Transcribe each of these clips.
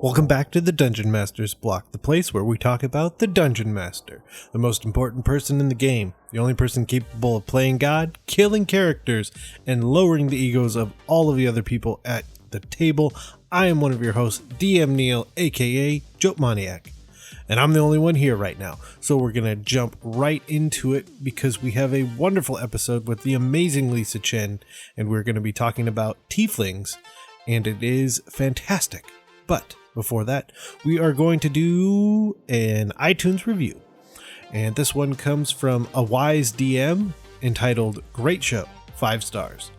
Welcome back to the Dungeon Master's Block, the place where we talk about the Dungeon Master, the most important person in the game, the only person capable of playing God, killing characters, and lowering the egos of all of the other people at the table. I am one of your hosts, DM Neal, aka Joke Maniac, and I'm the only one here right now, so we're gonna jump right into it because we have a wonderful episode with the amazing Lysa Chen, and we're gonna be talking about Tieflings, and it is fantastic. But before that, we are going to do an iTunes review. And this one comes from a wise DM entitled Great Show, 5 stars.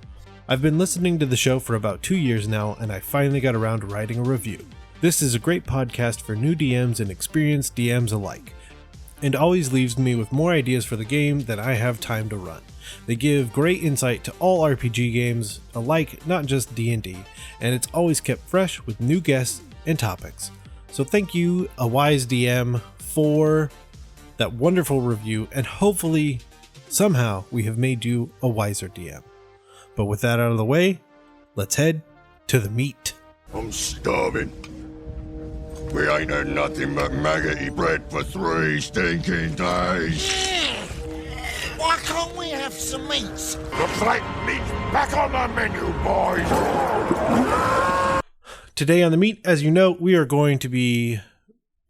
I've been listening to the show for about 2 years now, and I finally got around to writing a review. This is a great podcast for new DMs and experienced DMs alike, and always leaves me with more ideas for the game than I have time to run. They give great insight to all RPG games alike, not just D&D, and it's always kept fresh with new guests and topics. So thank you, a wise DM, for that wonderful review, and hopefully, somehow, we have made you a wiser DM. But with that out of the way, let's head to the meat. I'm starving. We ain't had nothing but maggoty bread for 3 stinking days. Why can't we have some meat? The flattened meat's back on the menu, boys. Today on the meat, as you know, we are going to be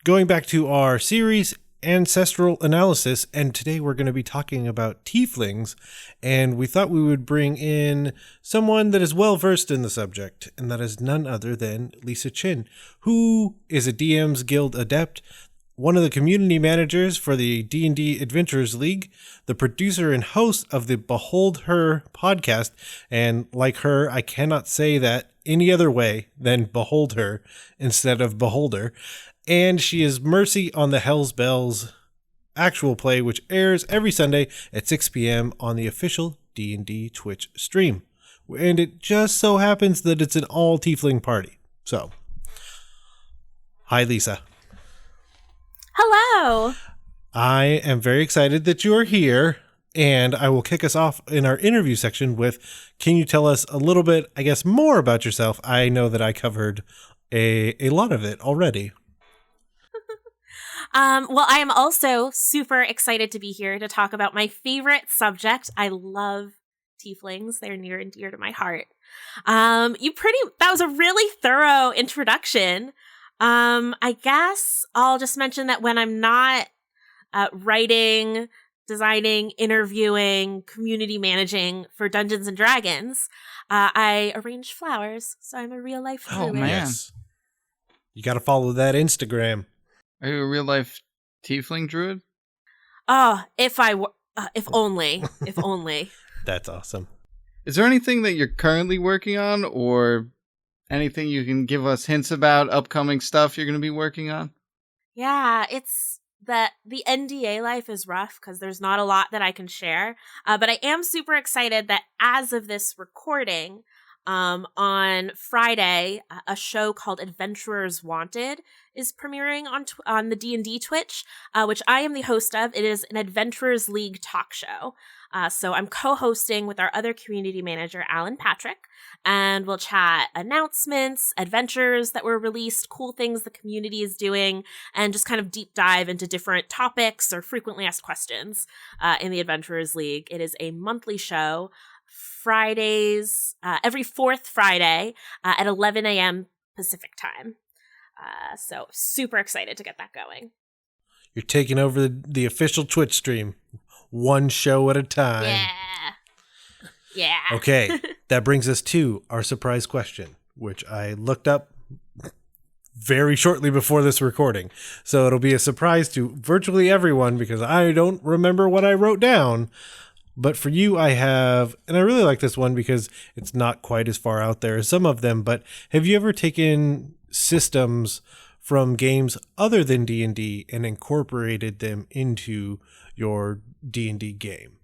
going back to our series Ancestral Analysis, and today we're going to be talking about Tieflings, and we thought we would bring in someone that is well versed in the subject, and that is none other than Lysa Chen, who is a DM's Guild adept, one of the community managers for the D&D Adventurers League, the producer and host of the Behold Her podcast, and like her, I cannot say that any other way than Behold Her instead of Beholder, and she is Mercy on the Hell's Bells actual play, which airs every Sunday at 6 p.m. on the official D&D Twitch stream, and it just so happens that it's an all Tiefling party. So, hi Lysa. Hello. I am very excited that you are here, and I will kick us off in our interview section with, can you tell us a little bit, I guess, more about yourself? I know that I covered a lot of it already. Well, I am also super excited to be here to talk about my favorite subject. I love Tieflings. They're near and dear to my heart. That was a really thorough introduction. I guess I'll just mention that when I'm not writing, designing, interviewing, community managing for Dungeons and Dragons, I arrange flowers, so I'm a real life druid. Oh man, Yes. You got to follow that Instagram. are you a real life tiefling druid? Oh, if only, if only. That's awesome. Is there anything that you're currently working on, or anything you can give us hints about upcoming stuff you're going to be working on? Yeah, it's that the NDA life is rough because there's not a lot that I can share. But I am super excited that as of this recording, on Friday, a show called Adventurers Wanted is premiering on the D&D Twitch, which I am the host of. It is an Adventurers League talk show. So I'm co-hosting with our other community manager, Alan Patrick, and we'll chat announcements, adventures that were released, cool things the community is doing, and just kind of deep dive into different topics or frequently asked questions in the Adventurers League. It is a monthly show, Fridays, every 4th Friday at 11 a.m. Pacific time. So super excited to get that going. You're taking over the official Twitch stream, one show at a time. Yeah. Okay, that brings us to our surprise question, which I looked up very shortly before this recording. So it'll be a surprise to virtually everyone because I don't remember what I wrote down. But for you, I have, and I really like this one because it's not quite as far out there as some of them, but have you ever taken systems from games other than D&D and incorporated them into your D&D game?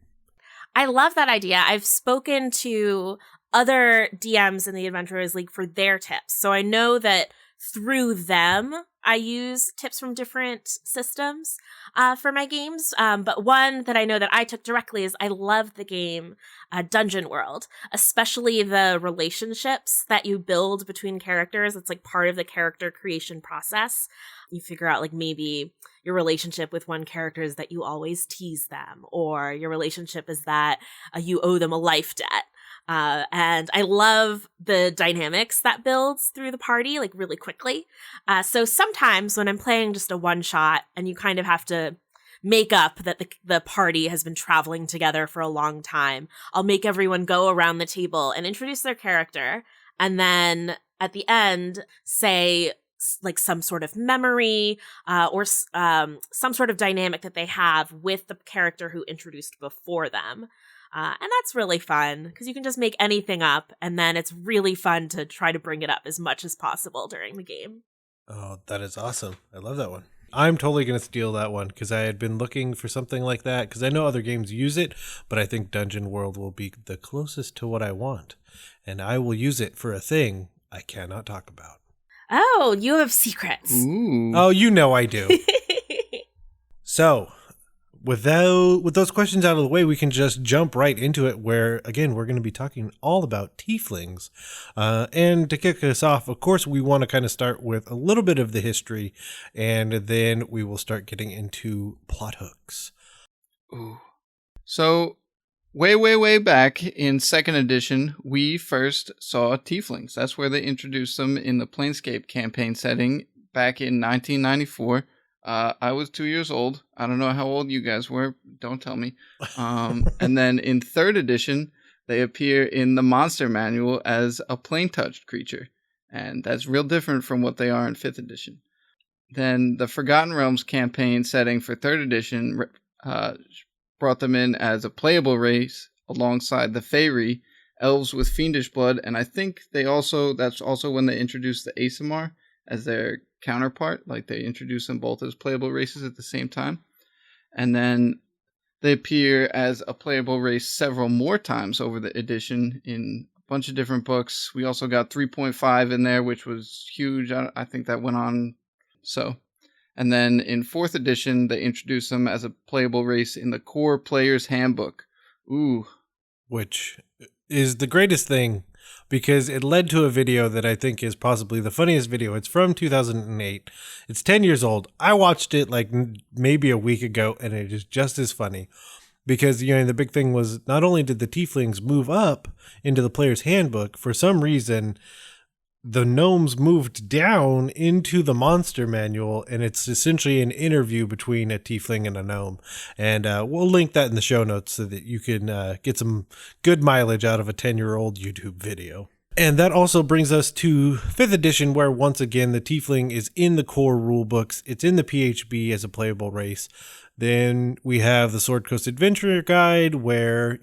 I love that idea. I've spoken to other DMs in the Adventurers League for their tips. So I know that through them, I use tips from different systems for my games. But one that I know that I took directly is I love the game Dungeon World, especially the relationships that you build between characters. It's like part of the character creation process. You figure out like maybe your relationship with one character is that you always tease them, or your relationship is that you owe them a life debt. And I love the dynamics that builds through the party, like really quickly. So sometimes when I'm playing just a one shot and you kind of have to make up that the party has been traveling together for a long time, I'll make everyone go around the table and introduce their character. And then at the end, say like some sort of memory or some sort of dynamic that they have with the character who introduced before them. And that's really fun because you can just make anything up, and then it's really fun to try to bring it up as much as possible during the game. Oh, that is awesome. I love that one. I'm totally going to steal that one because I had been looking for something like that because I know other games use it, but I think Dungeon World will be the closest to what I want. And I will use it for a thing I cannot talk about. Oh, you have secrets. Ooh. Oh, you know I do. So, with those questions out of the way, we can just jump right into it where, again, we're going to be talking all about tieflings. And to kick us off, of course, we want to kind of start with a little bit of the history, and then we will start getting into plot hooks. Ooh. So, way back in 2nd edition, we first saw tieflings. That's where they introduced them in the Planescape campaign setting back in 1994. I was 2 years old. I don't know how old you guys were. Don't tell me. And then in 3rd edition, they appear in the monster manual as a plane-touched creature. And that's real different from what they are in 5th edition. Then the Forgotten Realms campaign setting for 3rd edition brought them in as a playable race alongside the Feyre, elves with fiendish blood. And I think that's also when they introduced the Aasimar as their counterpart, like they introduce them both as playable races at the same time. And then they appear as a playable race several more times over the edition in a bunch of different books. We also got 3.5 in there, which was huge. I think that went on. And then in 4th edition, they introduced them as a playable race in the Core Player's Handbook. Ooh. Which is the greatest thing, because it led to a video that I think is possibly the funniest video. It's from 2008. It's 10 years old. I watched it like maybe a week ago, and it is just as funny. Because, the big thing was not only did the tieflings move up into the player's handbook, for some reason, the gnomes moved down into the monster manual, and it's essentially an interview between a tiefling and a gnome. And we'll link that in the show notes so that you can get some good mileage out of a 10-year-old YouTube video. And that also brings us to 5th edition, where once again the tiefling is in the core rulebooks. It's in the PHB as a playable race. Then we have the Sword Coast Adventurer Guide, where,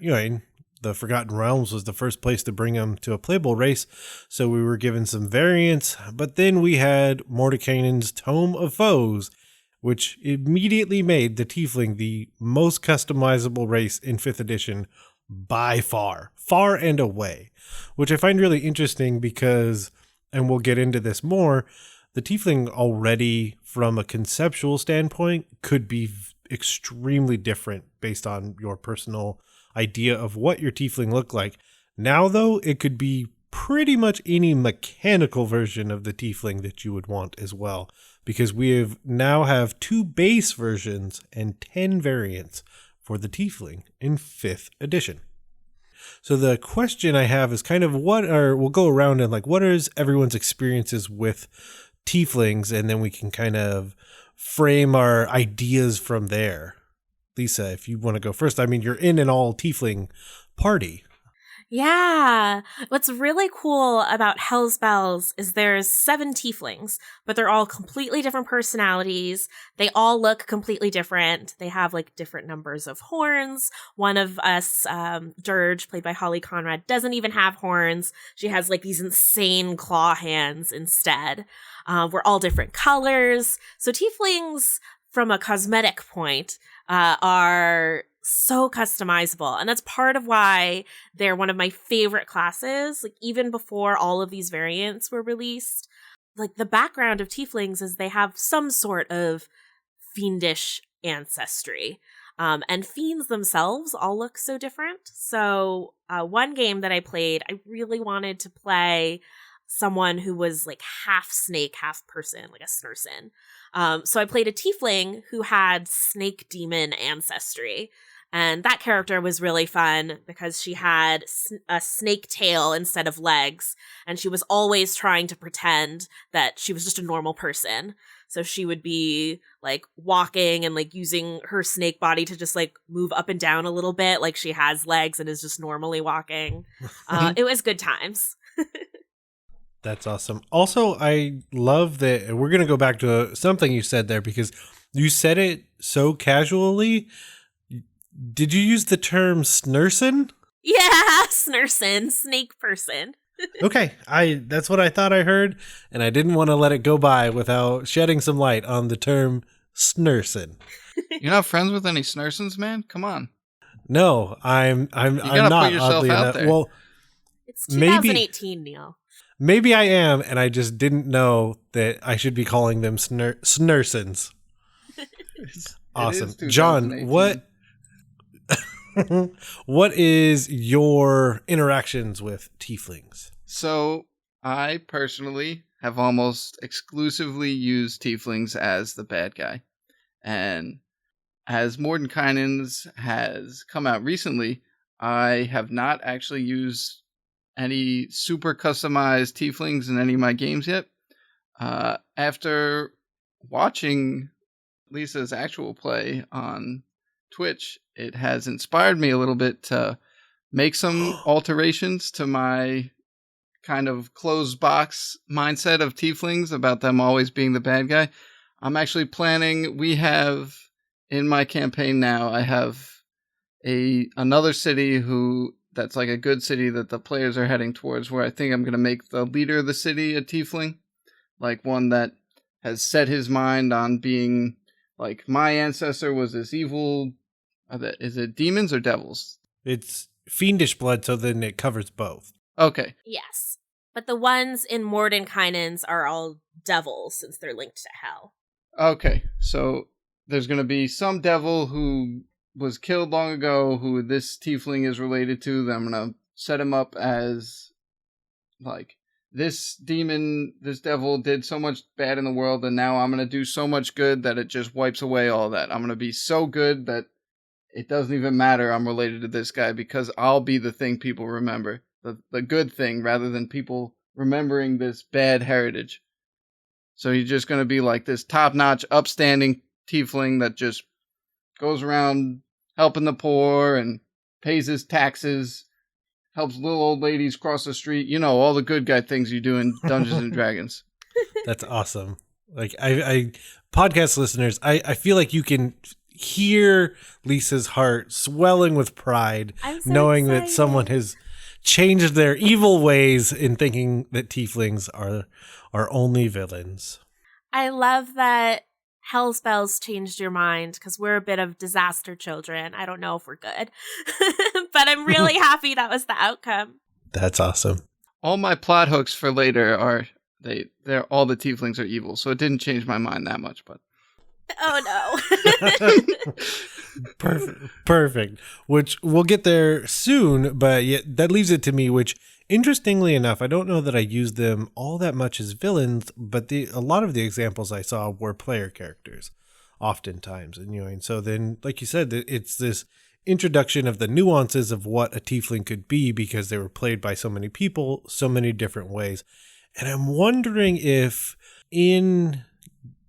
the Forgotten Realms was the first place to bring them to a playable race, so we were given some variants. But then we had Mordenkainen's Tome of Foes, which immediately made the tiefling the most customizable race in 5th edition by far and away, which I find really interesting because, and we'll get into this more, the tiefling already from a conceptual standpoint could be extremely different based on your personal idea of what your tiefling looked like. Now, though, it could be pretty much any mechanical version of the tiefling that you would want as well, because we now have 2 base versions and 10 variants for the tiefling in 5th edition. So the question I have is kind of we'll go around and what is everyone's experiences with tieflings, and then we can kind of frame our ideas from there. Lysa, if you want to go first, you're in an all tiefling party. Yeah. What's really cool about Hell's Bells is there's 7 tieflings, but they're all completely different personalities. They all look completely different. They have different numbers of horns. One of us, Dirge, played by Holly Conrad, doesn't even have horns. She has these insane claw hands instead. We're all different colors. So tieflings, from a cosmetic point, are so customizable, and that's part of why they're one of my favorite classes. Even before all of these variants were released, like the background of tieflings is they have some sort of fiendish ancestry. And fiends themselves all look so different. So one game that I played, I really wanted to play someone who was like half snake, half person, like a snursen. So I played a tiefling who had snake demon ancestry. And that character was really fun because she had a snake tail instead of legs. And she was always trying to pretend that she was just a normal person. So she would be like walking and like using her snake body to just like move up and down a little bit. Like she has legs and is just normally walking. It was good times. That's awesome. Also, I love that we're going to go back to something you said there because you said it so casually. Did you use the term snursen? Yeah, snursen, snake person. Okay, that's what I thought I heard, and I didn't want to let it go by without shedding some light on the term snursen. You're not friends with any snursens, man? Come on. No, I'm gotta not. put yourself oddly out enough. there. Well, It's 2018, Neal. maybe I am, and I just didn't know that I should be calling them snursens. Awesome, John. What is your interactions with tieflings? So, I personally have almost exclusively used tieflings as the bad guy. And as Mordenkainen's has come out recently, I have not actually used any super customized tieflings in any of my games yet. After watching Lisa's actual play on Twitch, it has inspired me a little bit to make some alterations to my kind of closed box mindset of tieflings about them always being the bad guy. I'm actually planning, we have in my campaign now, I have another city that's like a good city that the players are heading towards, where I think I'm going to make the leader of the city a tiefling, like one that has set his mind on being like, my ancestor was this evil. Is it demons or devils? It's fiendish blood, so then it covers both. Okay. Yes. But the ones in Mordenkainen's are all devils since they're linked to hell. Okay. So there's going to be some devil who was killed long ago who this tiefling is related to. I'm going to set him up as like, this demon, this devil did so much bad in the world, and now I'm going to do so much good that it just wipes away all that. I'm going to be so good that it doesn't even matter I'm related to this guy because I'll be the thing people remember. The good thing rather than people remembering this bad heritage. So he's just going to be like this top-notch, upstanding tiefling that just goes around helping the poor and pays his taxes, helps little old ladies cross the street. You know, all the good guy things you do in Dungeons and Dragons. That's awesome. Like I podcast listeners, I feel like you can hear Lisa's heart swelling with pride, knowing that someone has changed their evil ways in thinking that tieflings are only villains. I love that Hellspells changed your mind because we're a bit of disaster children. I don't know if we're good, but I'm really happy that was the outcome. That's awesome. All my plot hooks for later are they're all the tieflings are evil, so it didn't change my mind that much, but oh no. Perfect. Which we'll get there soon, but yet that leaves it to me, which interestingly enough, I don't know that I use them all that much as villains, but a lot of the examples I saw were player characters oftentimes. And so then, like you said, it's this introduction of the nuances of what a tiefling could be because they were played by so many people, so many different ways. And I'm wondering if in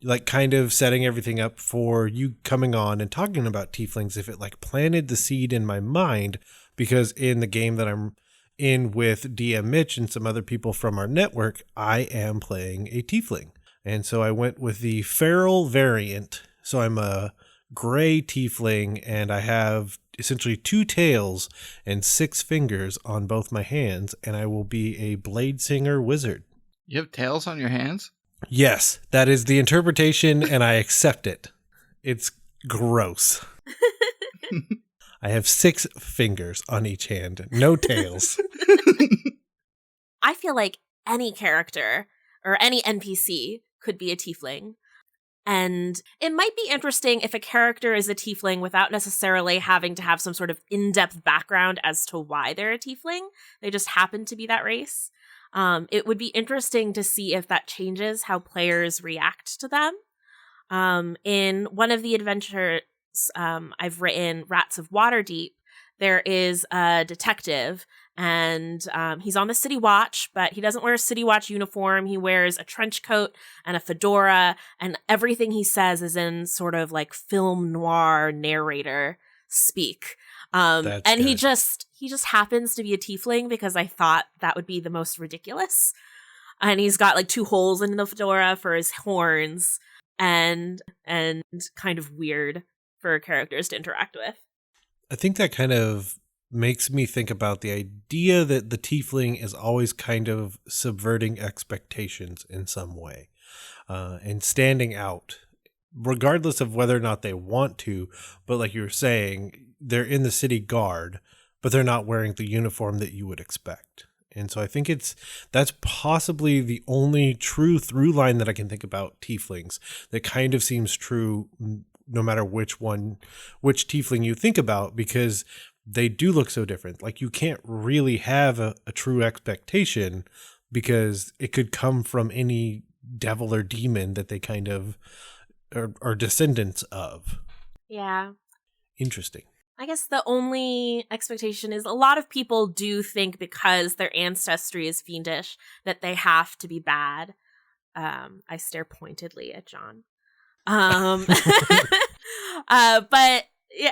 like kind of setting everything up for you coming on and talking about tieflings, if it like planted the seed in my mind, because in the game that I'm in with DM Mitch and some other people from our network, I am playing a tiefling. And so I went with the feral variant. So I'm a gray tiefling and I have essentially 2 tails and 6 fingers on both my hands, and I will be a blade singer wizard. You have tails on your hands? Yes, that is the interpretation, and I accept it. It's gross. I have 6 fingers on each hand, no tails. I feel like any character or any NPC could be a tiefling. And it might be interesting if a character is a tiefling without necessarily having to have some sort of in-depth background as to why they're a tiefling. They just happen to be that race. It would be interesting to see if that changes how players react to them. In one of the adventures I've written, Rats of Waterdeep, there is a detective, and he's on the City Watch, but he doesn't wear a City Watch uniform. He wears a trench coat and a fedora, and everything he says is in sort of like film noir narrator speak. And good. he just happens to be a tiefling because I thought that would be the most ridiculous. And he's got like 2 holes in the fedora for his horns, and kind of weird for characters to interact with. I think that kind of makes me think about the idea that the tiefling is always kind of subverting expectations in some way, and standing out, regardless of whether or not they want to. But like you were saying, they're in the city guard, but they're not wearing the uniform that you would expect. And so I think that's possibly the only true through line that I can think about tieflings that kind of seems true no matter which tiefling you think about, because they do look so different. Like, you can't really have a true expectation because it could come from any devil or demon that they kind of are descendants of. Yeah. Interesting. I guess the only expectation is a lot of people do think because their ancestry is fiendish that they have to be bad. I stare pointedly at John. But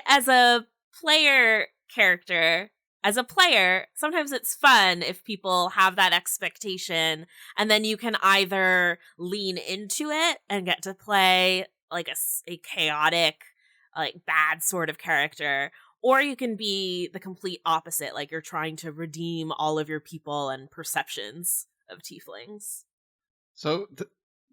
as a player character, sometimes it's fun if people have that expectation, and then you can either lean into it and get to play like a chaotic, like bad sort of character, or you can be the complete opposite, like you're trying to redeem all of your people and perceptions of tieflings. So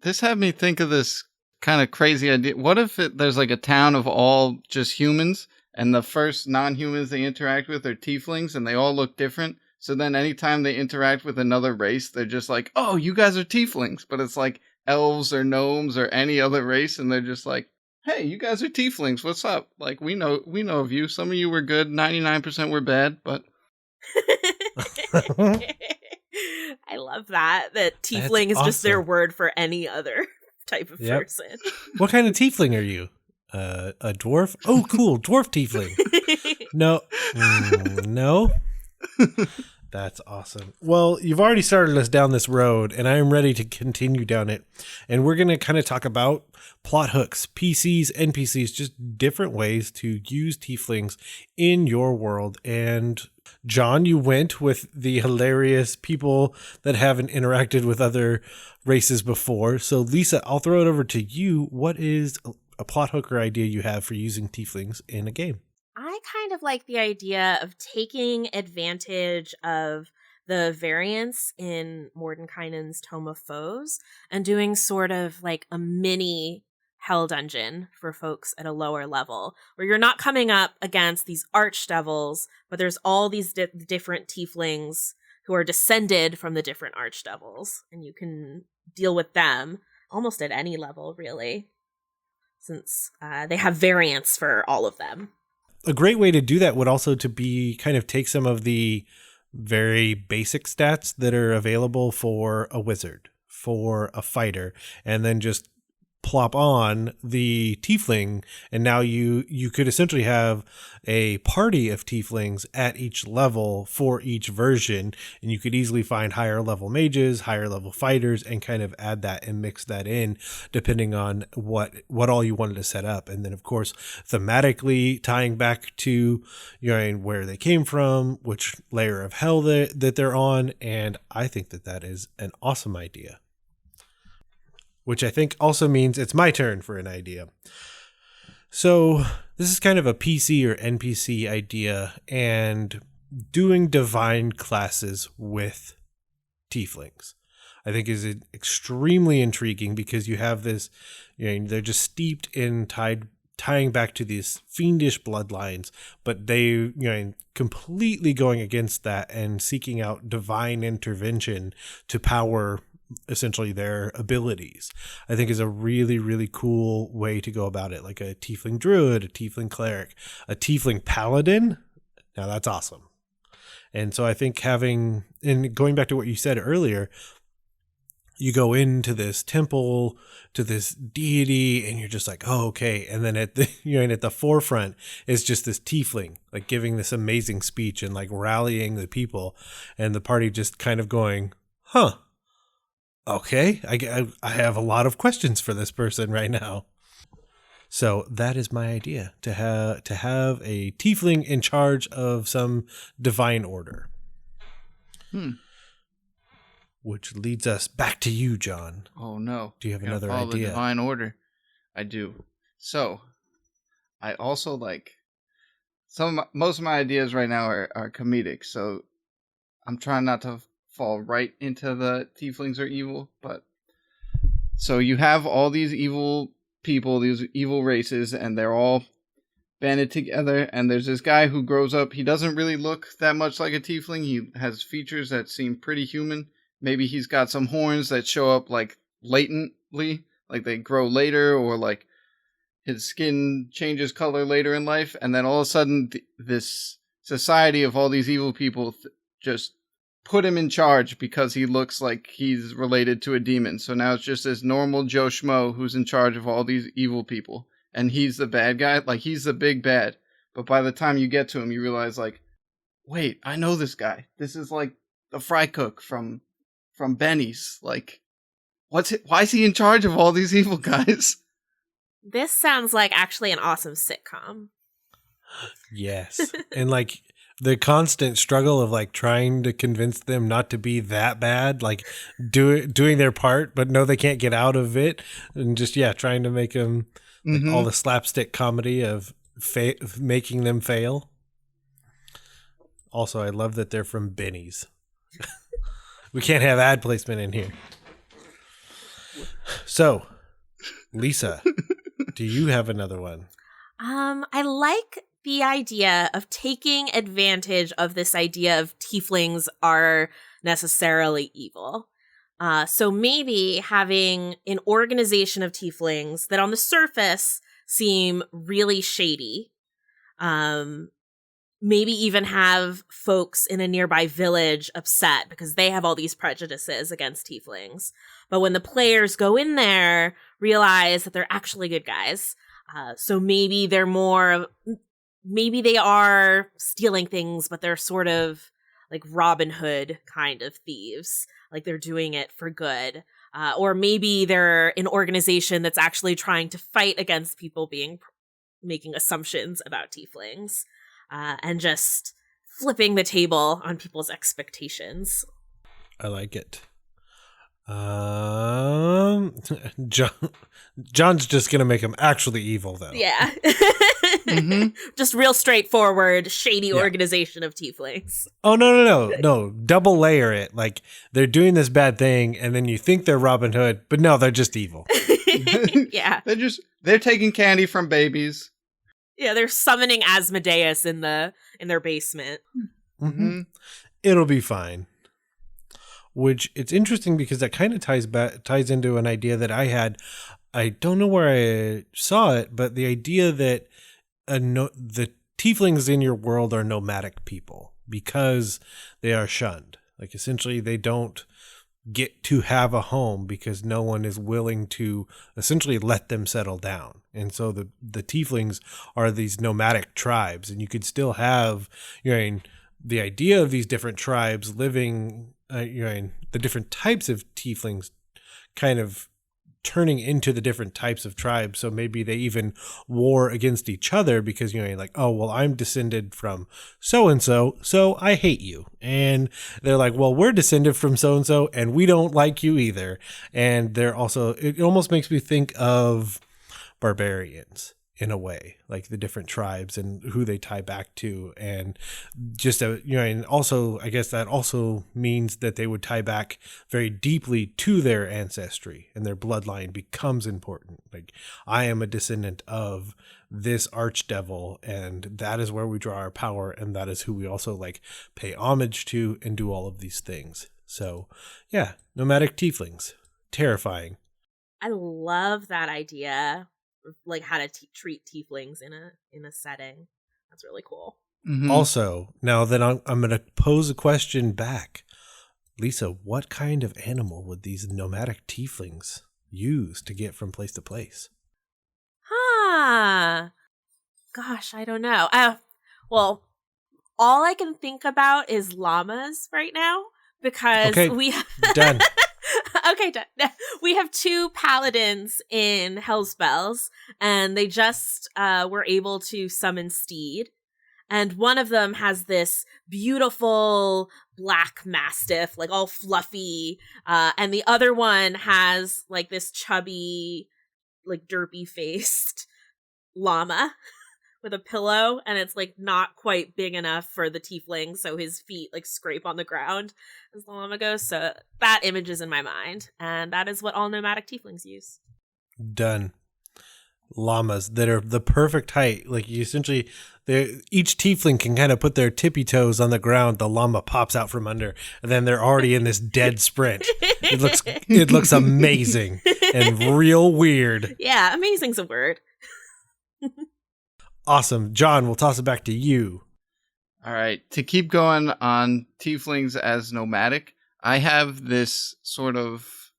this had me think of this kind of crazy idea. What if there's like a town of all just humans, and the first non-humans they interact with are tieflings, and they all look different? So then anytime they interact with another race, they're just like, oh, you guys are tieflings. But it's like elves or gnomes or any other race, and they're just like, hey, you guys are tieflings. What's up? Like, we know of you. Some of you were good. 99% were bad, but... I love that tiefling is awesome. Just their word for any other type of person. What kind of tiefling are you? A dwarf? Oh, cool. Dwarf tiefling. No. No. That's awesome. Well, you've already started us down this road, and I am ready to continue down it. And we're going to kind of talk about plot hooks, PCs, NPCs, just different ways to use tieflings in your world. And John, you went with the hilarious people that haven't interacted with other races before. So Lysa, I'll throw it over to you. What is a plot hook or idea you have for using tieflings in a game? I kind of like the idea of taking advantage of the variance in Mordenkainen's Tome of Foes and doing sort of like a mini hell dungeon for folks at a lower level, where you're not coming up against these archdevils, but there's all these different tieflings who are descended from the different archdevils, and you can deal with them almost at any level, really, since they have variance for all of them. A great way to do that would also to be kind of take some of the very basic stats that are available for a wizard, for a fighter, and then just plop on the tiefling, and now you could essentially have a party of tieflings at each level for each version, and you could easily find higher level mages, higher level fighters, and kind of add that and mix that in depending on what all you wanted to set up. And then of course thematically tying back to, you know, where they came from, which layer of hell that they're on. And I think that is an awesome idea. Which I think also means it's my turn for an idea. So this is kind of a PC or NPC idea, and doing divine classes with tieflings, I think, is extremely intriguing, because you have this, you know, they're just steeped in tying back to these fiendish bloodlines, but they, you know, completely going against that and seeking out divine intervention to power essentially their abilities, I think is a really, really cool way to go about it. Like a tiefling druid, a tiefling cleric, a tiefling paladin. Now that's awesome. And so I think having, and going back to what you said earlier, you go into this temple to this deity and you're just like, oh, okay. And then at the, at the forefront is just this tiefling, like giving this amazing speech and like rallying the people, and the party just kind of going, huh, okay. I have a lot of questions for this person right now. So that is my idea, to have a tiefling in charge of some divine order. Which leads us back to you, John. Oh no! Do you have another idea? The divine order. I do. So, I also like most of my ideas right now are comedic. So, I'm trying not to fall right into the tieflings are evil. But so you have all these evil people, these evil races, and they're all banded together. And there's this guy who grows up. He doesn't really look that much like a tiefling. He has features that seem pretty human. Maybe he's got some horns that show up like latently, like they grow later, or like his skin changes color later in life. And then all of a sudden, this society of all these evil people just put him in charge because he looks like he's related to a demon. So now it's just this normal Joe Schmo who's in charge of all these evil people. And he's the bad guy. Like, he's the big bad. But by the time you get to him, you realize, like, wait, I know this guy. This is like the fry cook from Benny's. Like, why is he in charge of all these evil guys? This sounds like actually an awesome sitcom. Yes. And like the constant struggle of like trying to convince them not to be that bad, like doing their part, but no, they can't get out of it. And just, trying to make them like, all the slapstick comedy of making them fail. Also, I love that they're from Benny's. We can't have ad placement in here. So, Lysa, do you have another one? I like the idea of taking advantage of this idea of tieflings are necessarily evil. So maybe having an organization of tieflings that on the surface seem really shady. Maybe even have folks in a nearby village upset because they have all these prejudices against tieflings. But when the players go in there, realize that they're actually good guys. So maybe maybe they are stealing things, but they're sort of like Robin Hood kind of thieves. Like they're doing it for good. Or maybe they're an organization that's actually trying to fight against people making assumptions about tieflings. And just flipping the table on people's expectations. I like it. John's just gonna make him actually evil, though. Yeah. Just real straightforward, shady organization of tieflings. Oh, no. Double layer it. Like, they're doing this bad thing, and then you think they're Robin Hood, but no, they're just evil. Yeah. They're taking candy from babies. Yeah, they're summoning Asmodeus in their basement. Mm-hmm. It'll be fine. Which it's interesting because that kind of ties into an idea that I had. I don't know where I saw it, but the idea that the tieflings in your world are nomadic people because they are shunned. Like essentially, they don't get to have a home because no one is willing to essentially let them settle down. And so the tieflings are these nomadic tribes, and you could still have, the idea of these different tribes living, the different types of tieflings kind of turning into the different types of tribes. So maybe they even war against each other because, like, oh, well, I'm descended from so-and-so, so I hate you. And they're like, well, we're descended from so-and-so and we don't like you either. And they're also, it almost makes me think of barbarians in a way, like the different tribes and who they tie back to. And just, and also, I guess that also means that they would tie back very deeply to their ancestry, and their bloodline becomes important. Like, I am a descendant of this archdevil, and that is where we draw our power, and that is who we also like pay homage to and do all of these things. So, yeah, nomadic tieflings. Terrifying. I love that idea of like how to treat tieflings in a setting. That's really cool. Mhm. Also, now that I'm going to pose a question back. Lysa, what kind of animal would these nomadic tieflings use to get from place to place? Gosh, I don't know. Well, all I can think about is llamas right now because Okay, we done. Okay, done. We have 2 paladins in Hellspells, and they just were able to summon Steed. And one of them has this beautiful black mastiff, like all fluffy. And the other one has like this chubby, like derpy faced llama with a pillow. And it's like not quite big enough for the tiefling. So his feet like scrape on the ground as the llama goes. So that image is in my mind. And that is what all nomadic tieflings use. Done. Llamas that are the perfect height. Like you essentially, each tiefling can kind of put their tippy toes on the ground. The llama pops out from under, and then they're already in this dead sprint. It looks amazing and real weird. Yeah, amazing's a word. Awesome, John. We'll toss it back to you. All right. To keep going on tieflings as nomadic, I have this sort of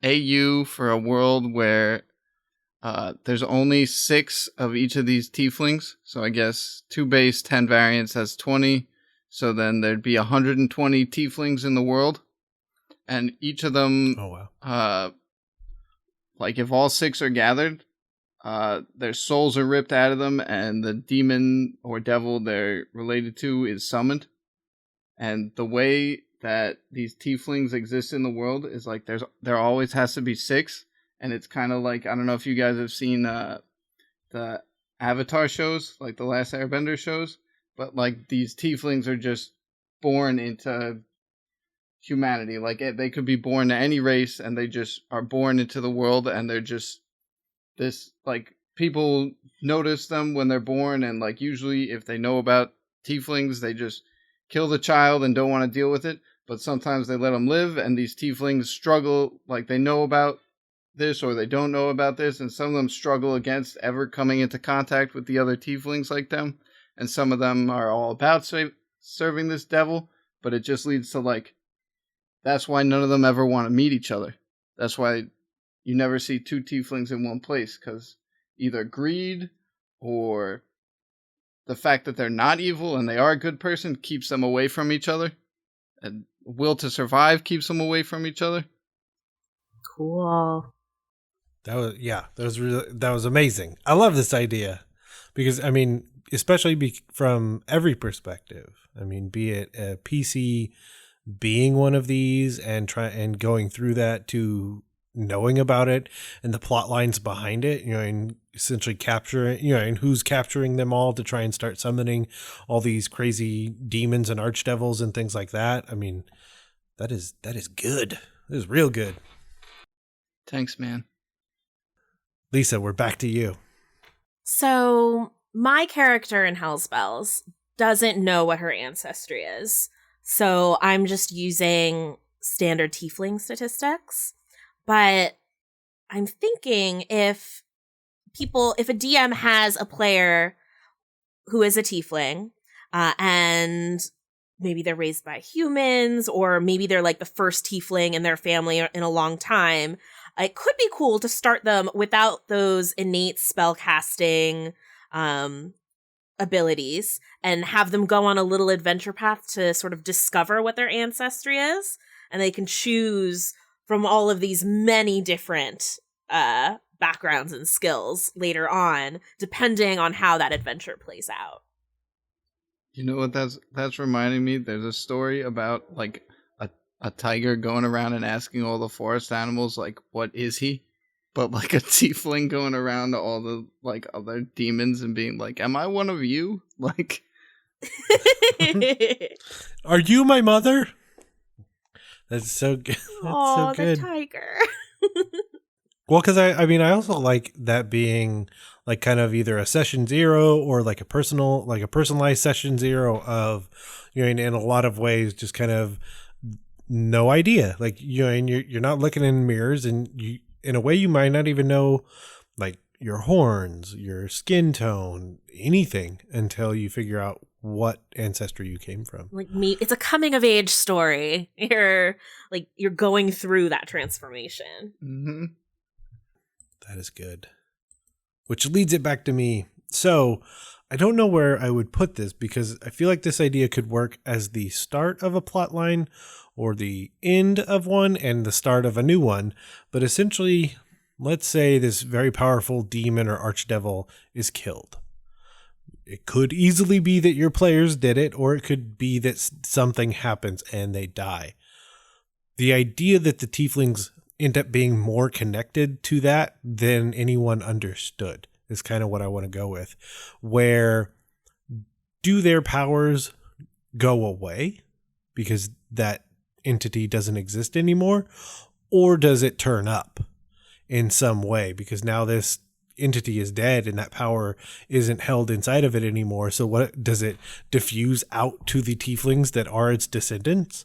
AU for a world where there's only 6 of each of these tieflings. So I guess 2 base, 10 variants, has 20. So then there'd be 120 tieflings in the world. And each of them, Oh, wow. like if all 6 are gathered, their souls are ripped out of them and the demon or devil they're related to is summoned. And the way that these tieflings exist in the world is like there always has to be 6. And it's kind of like, I don't know if you guys have seen the Avatar shows, like the Last Airbender shows, but like these tieflings are just born into humanity. Like they could be born to any race and they just are born into the world and they're just this, like people notice them when they're born and like usually if they know about tieflings, they just kill the child and don't want to deal with it. But sometimes they let them live and these tieflings struggle, like they know about this or they don't know about this, and some of them struggle against ever coming into contact with the other tieflings like them, and some of them are all about serving this devil, but it just leads to like, that's why none of them ever want to meet each other. That's why you never see 2 tieflings in one place, because either greed or the fact that they're not evil and they are a good person keeps them away from each other, and will to survive keeps them away from each other. Cool. That was amazing. I love this idea because I mean, especially from every perspective. I mean, be it a PC being one of these and going through that to knowing about it and the plot lines behind it, and essentially capturing, and who's capturing them all to try and start summoning all these crazy demons and archdevils and things like that. I mean, that is good. That is real good. Thanks, man. Lysa, we're back to you. So my character in Hellspells doesn't know what her ancestry is. So I'm just using standard tiefling statistics. But I'm thinking if a DM has a player who is a tiefling, and maybe they're raised by humans, or maybe they're like the first tiefling in their family in a long time, it could be cool to start them without those innate spellcasting abilities and have them go on a little adventure path to sort of discover what their ancestry is. And they can choose from all of these many different backgrounds and skills later on, depending on how that adventure plays out. You know what that's reminding me? There's a story about like a tiger going around and asking all the forest animals like, what is he? But like a tiefling going around to all the like other demons and being like, am I one of you? Like, are you my mother? That's so good. That's so good. The tiger. Well, because I also like that being like kind of either a session 0 or like a personalized session 0 of, in a lot of ways, just kind of no idea. Like, and you're not looking in mirrors, and you, in a way, you might not even know, like, your horns, your skin tone, anything until you figure out what ancestry you came from. Like me, it's a coming of age story. You're going through that transformation. Mm-hmm. That is good. Which leads it back to me. So I don't know where I would put this, because I feel like this idea could work as the start of a plot line or the end of one and the start of a new one. But essentially, let's say this very powerful demon or archdevil is killed. It could easily be that your players did it, or it could be that something happens and they die. The idea that the tieflings end up being more connected to that than anyone understood is kind of what I want to go with. Where do their powers go away because that entity doesn't exist anymore? Or does it turn up in some way because now this entity is dead and that power isn't held inside of it anymore? So what does it diffuse out to the tieflings that are its descendants?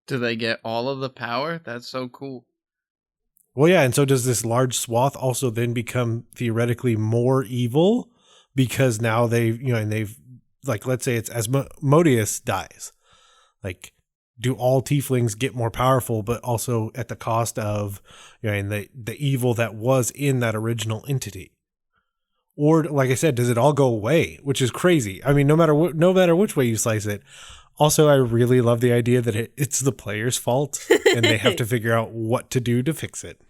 Do they get all of the power? That's so cool. Well, yeah, and so does this large swath also then become theoretically more evil because now they've like, let's say it's Asmodeus dies. Like, do all tieflings get more powerful, but also at the cost of, and the evil that was in that original entity? Or, like I said, does it all go away? Which is crazy. I mean, no matter which way you slice it. Also, I really love the idea that it's the player's fault and they have to figure out what to do to fix it.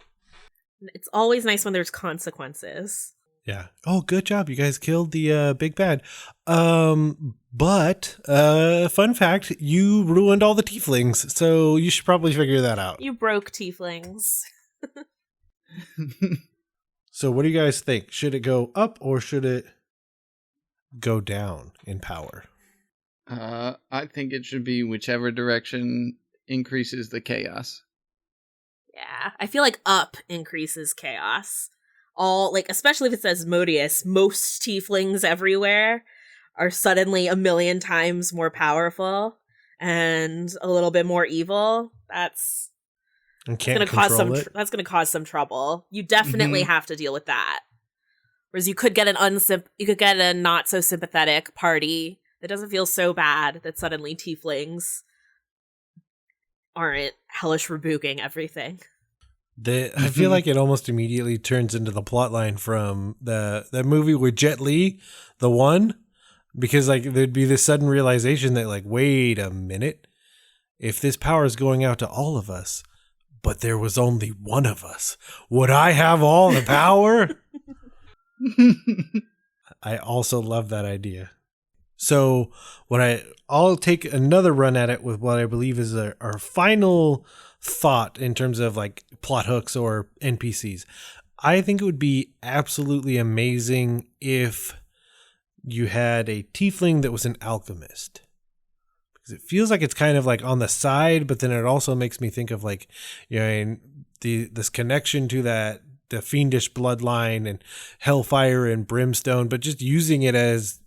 It's always nice when there's consequences. Yeah. Oh, good job. You guys killed the big bad. But fun fact, you ruined all the tieflings, so you should probably figure that out. You broke tieflings. So what do you guys think? Should it go up or should it go down in power? I think it should be whichever direction increases the chaos. Yeah, I feel like up increases chaos. Especially if it says Modius, most tieflings everywhere are suddenly 1,000,000 times more powerful and a little bit more evil. That's going to cause some trouble. You definitely have to deal with that. Whereas you could get a not so sympathetic party that doesn't feel so bad that suddenly tieflings aren't hellish rebooking everything. I feel like it almost immediately turns into the plot line from the movie with Jet Li, The One, because like there'd be this sudden realization that like, wait a minute, if this power is going out to all of us, but there was only one of us, would I have all the power? I also love that idea. So I'll take another run at it with what I believe is our final thought in terms of like plot hooks or NPCs. I think it would be absolutely amazing if you had a tiefling that was an alchemist. Because it feels like it's kind of like on the side, but then it also makes me think of like, this connection to the fiendish bloodline and hellfire and brimstone, but just using it as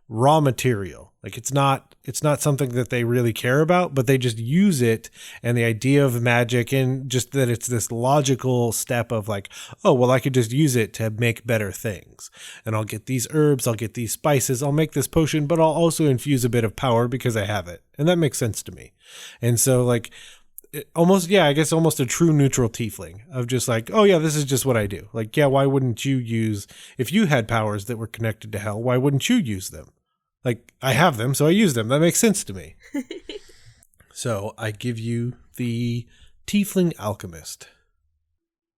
raw material. Like it's not something that they really care about, but they just use it, and the idea of magic and just that it's this logical step of like, oh, well, I could just use it to make better things. And I'll get these herbs, I'll get these spices, I'll make this potion, but I'll also infuse a bit of power because I have it. And that makes sense to me. And so like almost a true neutral tiefling of just like, oh yeah, this is just what I do. Like, yeah, why wouldn't you use, if you had powers that were connected to hell, why wouldn't you use them? Like, I have them, so I use them. That makes sense to me. So I give you the Tiefling Alchemist.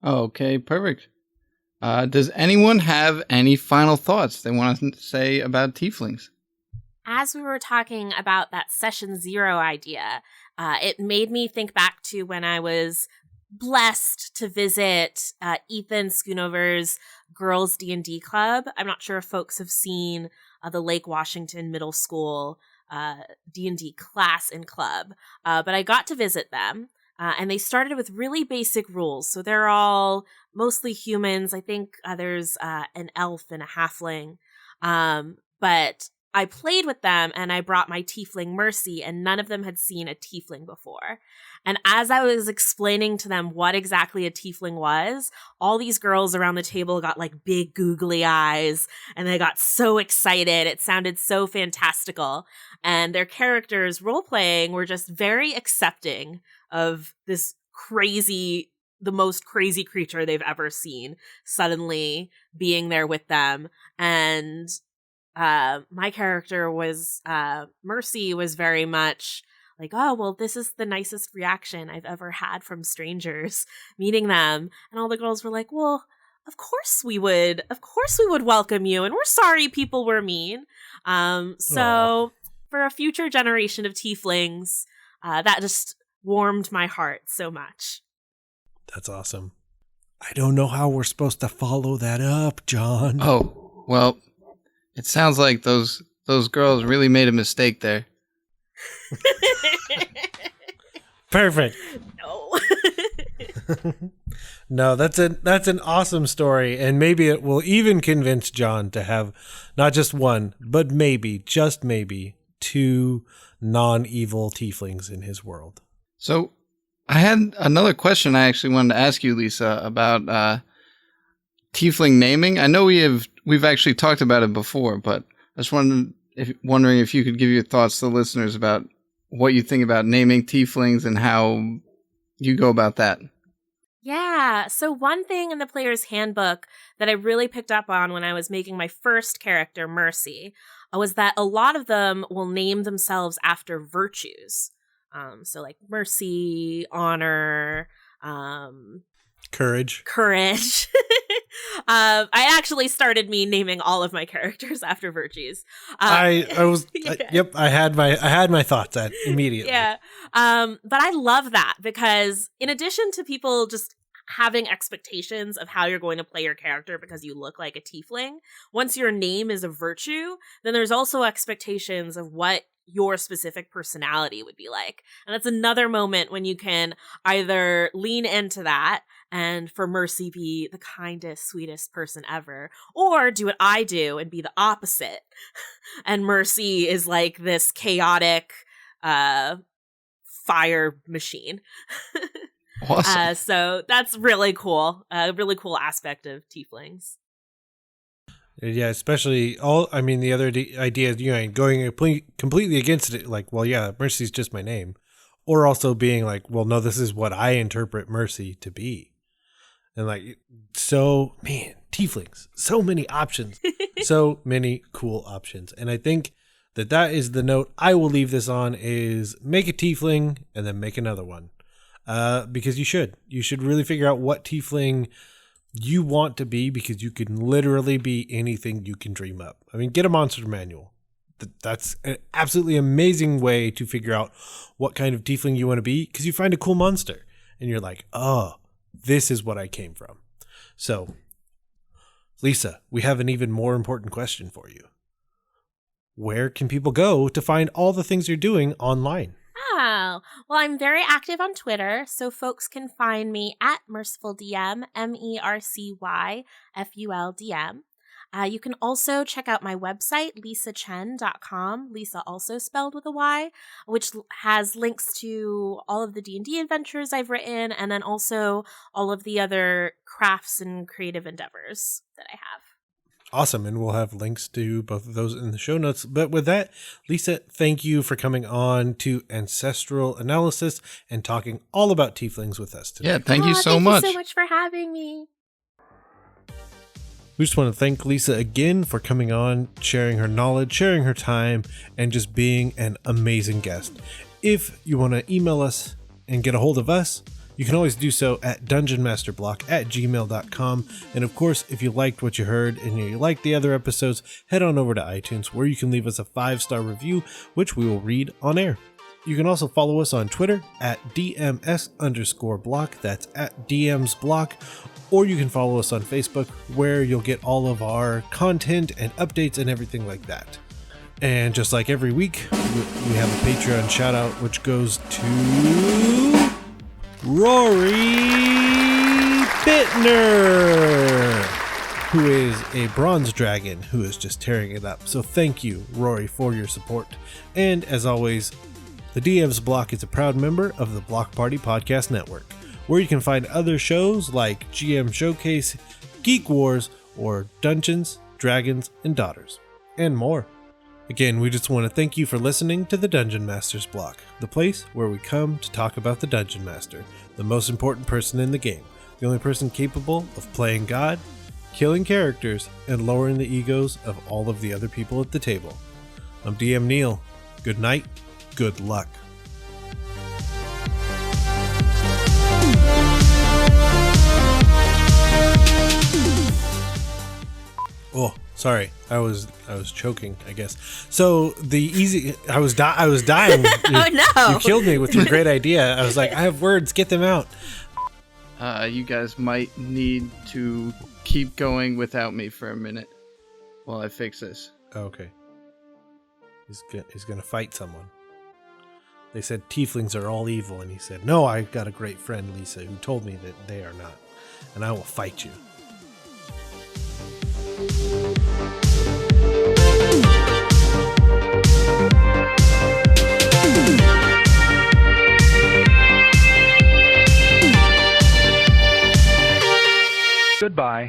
Okay, perfect. Does anyone have any final thoughts they want to say about tieflings? As we were talking about that session 0 idea, it made me think back to when I was blessed to visit Ethan Schoonover's Girls D&D Club. I'm not sure if folks have seen the Lake Washington Middle School D&D class and club, but I got to visit them, and they started with really basic rules. So they're all mostly humans. I think there's an elf and a halfling, but I played with them and I brought my tiefling Mercy, and none of them had seen a tiefling before. And as I was explaining to them what exactly a tiefling was, all these girls around the table got like big googly eyes and they got so excited. It sounded so fantastical. And their characters role-playing were just very accepting of this the most crazy creature they've ever seen suddenly being there with them. And my character was Mercy was very much like, oh, well, this is the nicest reaction I've ever had from strangers meeting them. And all the girls were like, well, of course we would welcome you, and we're sorry people were mean. So for a future generation of tieflings, that just warmed my heart so much. That's awesome. I don't know how we're supposed to follow that up, John. Oh, well, it sounds like those girls really made a mistake there. Perfect. No. No, that's an awesome story, and maybe it will even convince John to have not just one, but maybe, just maybe, 2 non-evil tieflings in his world. So I had another question I actually wanted to ask you, Lysa, about tiefling naming. I know we've actually talked about it before, but I just wondering if you could give your thoughts to the listeners about what you think about naming tieflings and how you go about that. Yeah, so one thing in the player's handbook that I really picked up on when I was making my first character, Mercy, was that a lot of them will name themselves after virtues. So like mercy, honor, Courage. I actually started naming all of my characters after virtues. Yep, I had my thoughts immediately. Yeah. But I love that because in addition to people just having expectations of how you're going to play your character because you look like a tiefling, once your name is a virtue, then there's also expectations of what your specific personality would be like. And that's another moment when you can either lean into that and for Mercy be the kindest, sweetest person ever, or do what I do and be the opposite. And Mercy is like this chaotic fire machine. Awesome. So that's really cool. A really cool aspect of tieflings. Yeah, especially the other idea is, going completely against it, like, well, yeah, Mercy's just my name. Or also being like, well, no, this is what I interpret Mercy to be. And like, tieflings, so many options, so many cool options. And I think that is the note I will leave this on is make a tiefling and then make another one. Because you should really figure out what tiefling you want to be, because you can literally be anything you can dream up. I mean, get a monster manual. That's an absolutely amazing way to figure out what kind of tiefling you want to be, because you find a cool monster and you're like, oh, this is what I came from. So, Lysa, we have an even more important question for you. Where can people go to find all the things you're doing online? Oh, well, I'm very active on Twitter, so folks can find me at MercifulDM, MERCYFULDM. You can also check out my website, lysachen.com, Lysa also spelled with a Y, which has links to all of the D&D adventures I've written, and then also all of the other crafts and creative endeavors that I have. Awesome, and we'll have links to both of those in the show notes. But with that, Lysa, thank you for coming on to Ancestral Analysis and talking all about tieflings with us today. Yeah, thank you so much. Thank you so much for having me. We just want to thank Lysa again for coming on, sharing her knowledge, sharing her time, and just being an amazing guest. If you want to email us and get a hold of us, you can always do so at dungeonmasterblock@gmail.com. And of course, if you liked what you heard and you liked the other episodes, head on over to iTunes where you can leave us a 5-star review, which we will read on air. You can also follow us on Twitter at DMS_block. That's at DMsBlock. Or you can follow us on Facebook where you'll get all of our content and updates and everything like that. And just like every week, we have a Patreon shout out, which goes to Rory Bittner. who is a bronze dragon who is just tearing it up. So thank you, Rory, for your support. And as always, the DM's Block is a proud member of the Block Party Podcast Network, where you can find other shows like GM Showcase, Geek Wars, or Dungeons, Dragons, and Daughters, and more. Again, we just want to thank you for listening to the Dungeon Master's Block, the place where we come to talk about the Dungeon Master, the most important person in the game, the only person capable of playing God, killing characters, and lowering the egos of all of the other people at the table. I'm DM Neal. Good night. Good luck. Oh, sorry. I was choking, I guess. So I was dying. Oh no! You killed me with your great idea. I was like, I have words. Get them out. You guys might need to keep going without me for a minute while I fix this. Oh, okay. He's gonna fight someone. They said Tieflings are all evil, and he said, no, I got a great friend, Lysa, who told me that they are not, and I will fight you. Goodbye.